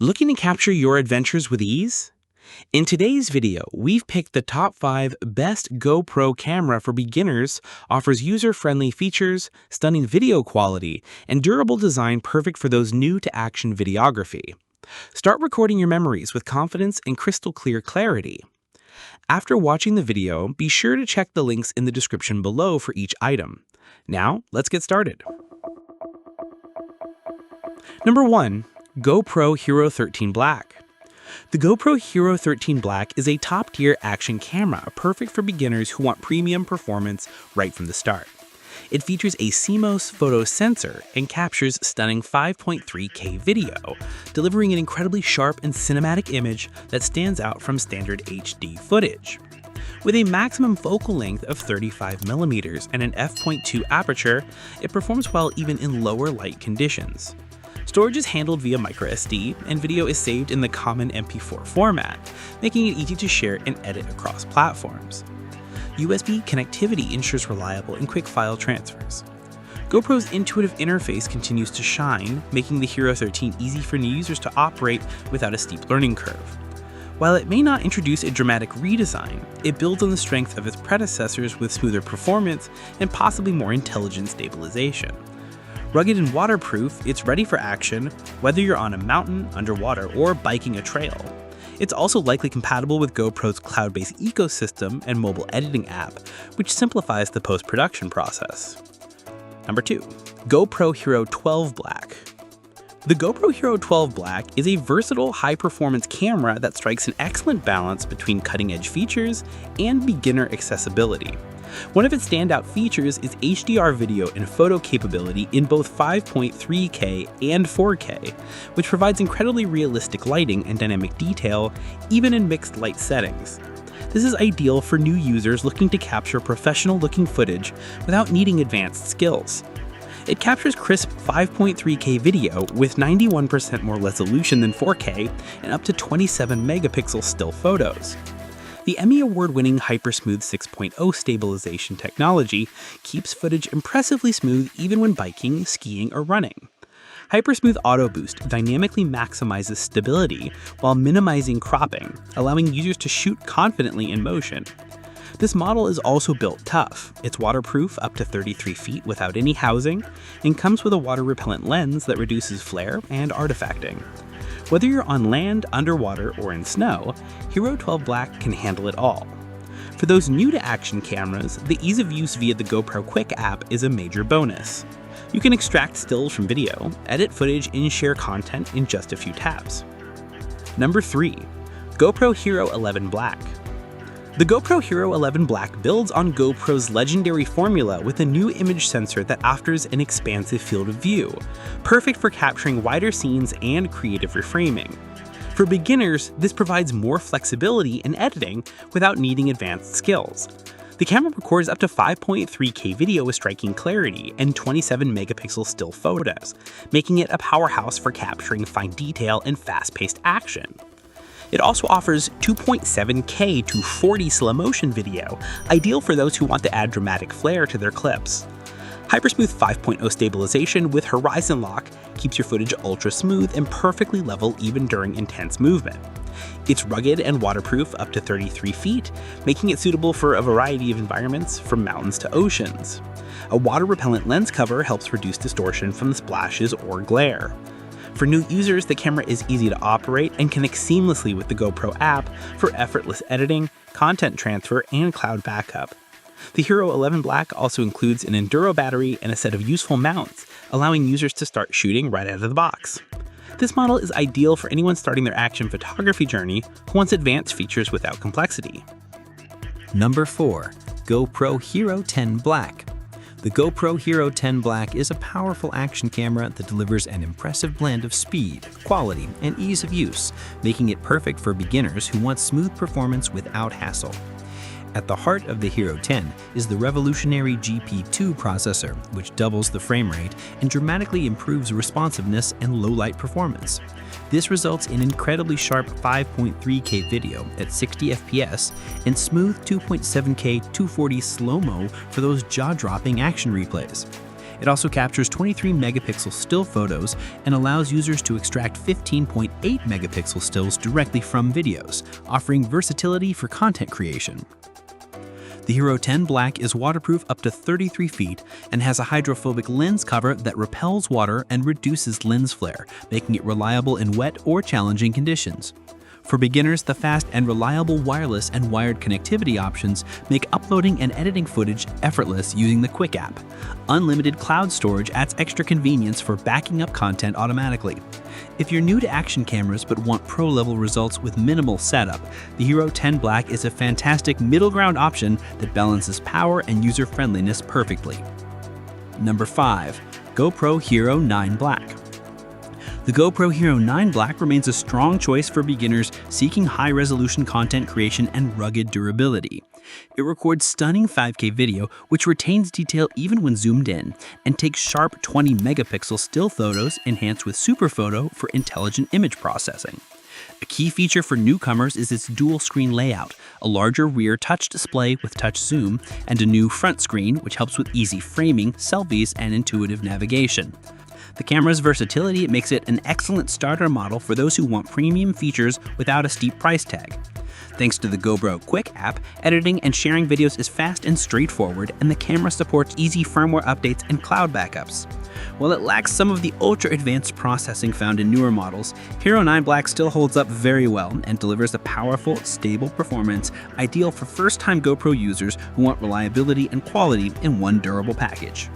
Looking to capture your adventures with ease? In today's video, we've picked the top 5 best GoPro camera for beginners, offers user-friendly features, stunning video quality, and durable design perfect for those new to action videography. Start recording your memories with confidence and crystal clear clarity. After watching the video, be sure to check the links in the description below for each item. Now, let's get started. Number 1. GoPro Hero 13 Black. The GoPro Hero 13 Black is a top-tier action camera, perfect for beginners who want premium performance right from the start. It features a CMOS photo sensor and captures stunning 5.3K video, delivering an incredibly sharp and cinematic image that stands out from standard HD footage. With a maximum focal length of 35mm and an f.2 aperture, it performs well even in lower light conditions. Storage is handled via microSD, and video is saved in the common MP4 format, making it easy to share and edit across platforms. USB connectivity ensures reliable and quick file transfers. GoPro's intuitive interface continues to shine, making the Hero 13 easy for new users to operate without a steep learning curve. While it may not introduce a dramatic redesign, it builds on the strength of its predecessors with smoother performance and possibly more intelligent stabilization. Rugged and waterproof, it's ready for action, whether you're on a mountain, underwater, or biking a trail. It's also likely compatible with GoPro's cloud-based ecosystem and mobile editing app, which simplifies the post-production process. Number 2. GoPro Hero 12 Black. The GoPro Hero 12 Black is a versatile, high-performance camera that strikes an excellent balance between cutting-edge features and beginner accessibility. One of its standout features is HDR video and photo capability in both 5.3K and 4K, which provides incredibly realistic lighting and dynamic detail, even in mixed light settings. This is ideal for new users looking to capture professional-looking footage without needing advanced skills. It captures crisp 5.3K video with 91% more resolution than 4K and up to 27 megapixel still photos. The Emmy Award-winning HyperSmooth 6.0 stabilization technology keeps footage impressively smooth even when biking, skiing, or running. HyperSmooth Auto Boost dynamically maximizes stability while minimizing cropping, allowing users to shoot confidently in motion. This model is also built tough. It's waterproof up to 33 feet without any housing, and comes with a water-repellent lens that reduces flare and artifacting. Whether you're on land, underwater, or in snow, Hero 12 Black can handle it all. For those new to action cameras, the ease of use via the GoPro Quick app is a major bonus. You can extract stills from video, edit footage, and share content in just a few taps. Number 3. GoPro Hero 11 Black. The GoPro Hero 11 Black builds on GoPro's legendary formula with a new image sensor that offers an expansive field of view, perfect for capturing wider scenes and creative reframing. For beginners, this provides more flexibility in editing without needing advanced skills. The camera records up to 5.3K video with striking clarity and 27 megapixel still photos, making it a powerhouse for capturing fine detail and fast-paced action. It also offers 2.7K to 40 slow motion video, ideal for those who want to add dramatic flair to their clips. HyperSmooth 5.0 stabilization with horizon lock keeps your footage ultra smooth and perfectly level even during intense movement. It's rugged and waterproof up to 33 feet, making it suitable for a variety of environments from mountains to oceans. A water-repellent lens cover helps reduce distortion from splashes or glare. For new users, the camera is easy to operate and connects seamlessly with the GoPro app for effortless editing, content transfer, and cloud backup. The Hero 11 Black also includes an Enduro battery and a set of useful mounts, allowing users to start shooting right out of the box. This model is ideal for anyone starting their action photography journey who wants advanced features without complexity. Number 4. GoPro Hero 10 Black. The GoPro Hero 10 Black is a powerful action camera that delivers an impressive blend of speed, quality, and ease of use, making it perfect for beginners who want smooth performance without hassle. At the heart of the Hero 10 is the revolutionary GP2 processor, which doubles the frame rate and dramatically improves responsiveness and low-light performance. This results in incredibly sharp 5.3K video at 60 FPS and smooth 2.7K 240 slow-mo for those jaw-dropping action replays. It also captures 23 megapixel still photos and allows users to extract 15.8 megapixel stills directly from videos, offering versatility for content creation. The Hero 10 Black is waterproof up to 33 feet and has a hydrophobic lens cover that repels water and reduces lens flare, making it reliable in wet or challenging conditions. For beginners, the fast and reliable wireless and wired connectivity options make uploading and editing footage effortless using the Quick app. Unlimited cloud storage adds extra convenience for backing up content automatically. If you're new to action cameras but want pro-level results with minimal setup, the Hero 10 Black is a fantastic middle ground option that balances power and user-friendliness perfectly. Number 5. GoPro Hero 9 Black. The GoPro Hero 9 Black remains a strong choice for beginners seeking high-resolution content creation and rugged durability. It records stunning 5K video, which retains detail even when zoomed in, and takes sharp 20 megapixel still photos enhanced with Super Photo for intelligent image processing. A key feature for newcomers is its dual screen layout, a larger rear touch display with touch zoom, and a new front screen which helps with easy framing, selfies, and intuitive navigation. The camera's versatility makes it an excellent starter model for those who want premium features without a steep price tag. Thanks to the GoPro Quick app, editing and sharing videos is fast and straightforward, and the camera supports easy firmware updates and cloud backups. While it lacks some of the ultra-advanced processing found in newer models, Hero 9 Black still holds up very well and delivers a powerful, stable performance ideal for first-time GoPro users who want reliability and quality in one durable package.